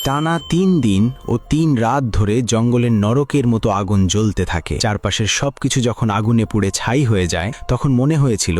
টানা ৩ দিন ও ৩ রাত ধরে জঙ্গলের নরকের মতো আগুন জ্বলতে থাকে। চারপাশের সবকিছু যখন আগুনে পুড়ে ছাই হয়ে যায় তখন মনে হয়েছিল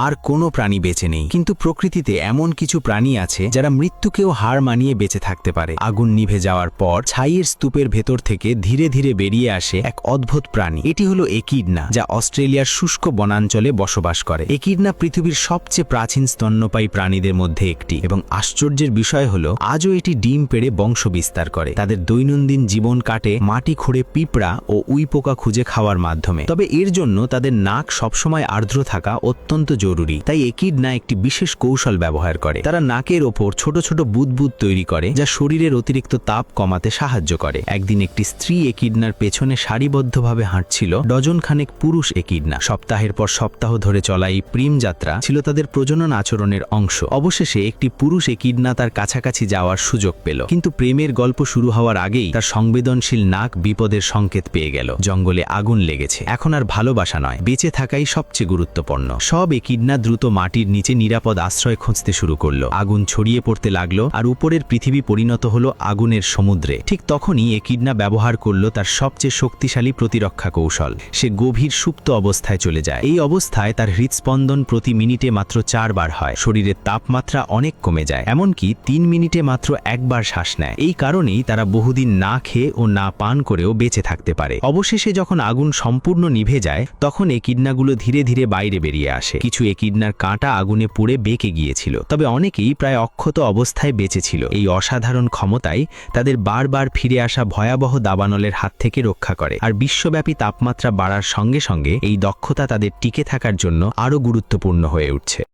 আর কোনো প্রাণী বেঁচে নেই। কিন্তু প্রকৃতিতে এমন কিছু প্রাণী আছে যারা মৃত্যুকেও হার মানিয়ে বেঁচে থাকতে পারে। আগুন নিভে যাওয়ার পর ছাইয়ের স্তূপের ভেতর থেকে ধীরে ধীরে বেরিয়ে আসে এক অদ্ভুত প্রাণী। এটি হলো একিডনা, যা অস্ট্রেলিয়ার শুষ্ক বনাঞ্চলে বসবাস করে। একিডনা পৃথিবীর সবচেয়ে প্রাচীন স্তন্যপায়ী প্রাণীদের মধ্যে একটি, এবং আশ্চর্যের বিষয় হলো আজও এটি ডিম পেড়ে বংশ বিস্তার করে। তাদের দৈনন্দিন জীবন কাটে মাটি খুঁড়ে পিঁপড়া ও উইপোকা খুঁজে খাওয়ার মাধ্যমে। তবে এর জন্য তাদের নাক সবসময় আর্দ্র থাকা অত্যন্ত জরুরি। তাই একিডনা একটি বিশেষ কৌশল ব্যবহার করে। তারা নাকের ওপর ছোট ছোট বুদবুদ তৈরি করে, যা শরীরের অতিরিক্ত তাপ কমাতে সাহায্য করে। একদিন একটি স্ত্রী একিডনার পেছনে সারিবদ্ধভাবে হাঁটছিল ডজন খানেক পুরুষ একিডনা। সপ্তাহের পর সপ্তাহ ধরে চলা এই প্রেম যাত্রা ছিল তাদের প্রজনন আচরণের অংশ। অবশেষে একটি পুরুষ একিডনা তার কাছাকাছি যাওয়ার সুযোগ পেল, কিন্তু প্রেমের গল্প শুরু হওয়ার আগেই তার সংবেদনশীল নাক বিপদের সংকেত পেয়ে গেল। জঙ্গলে আগুন লেগেছে। এখন আর ভালোবাসা নয়, বেঁচে থাকাই সবচেয়ে গুরুত্বপূর্ণ। সব একিডনা দ্রুত মাটির নিচে নিরাপদ আশ্রয় খুঁজতে শুরু করলো। আগুন ছড়িয়ে পড়তে লাগলো, আর উপরের পৃথিবী পরিণত হলো আগুনের সমুদ্রে। ঠিক তখনই একিডনা ব্যবহার করলো তার সবচেয়ে শক্তিশালী প্রতিরক্ষা কৌশল। সে গভীর সুপ্ত অবস্থায় চলে যায়। এই অবস্থায় তার হৃদস্পন্দন প্রতি মিনিটে মাত্র 4 বার হয়। শরীরের তাপমাত্রা অনেক কমে যায়, এমনকি 3 মিনিটে মাত্র একবার শ্বাস নেয়। এই কারণেই তারা বহুদিন না খেয়ে ও না পান করেও বেঁচে থাকতে পারে। অবশেষে যখন আগুন সম্পূর্ণ নিভে যায় তখন একিডনাগুলো ধীরে ধীরে বাইরে বেরিয়ে আসে। কিছু একিডনার কাঁটা আগুনে পুড়ে বেঁকে গিয়েছিল, তবে অনেকেই প্রায় অক্ষত অবস্থায় বেঁচে ছিল। এই অসাধারণ ক্ষমতাই তাদের বারবার ফিরে আসা ভয়াবহ দাবানলের হাত থেকে রক্ষা করে। আর বিশ্বব্যাপী তাপমাত্রা বাড়ার সঙ্গে সঙ্গে এই দক্ষতা তাদের টিকে থাকার জন্য আরও গুরুত্বপূর্ণ হয়ে উঠছে।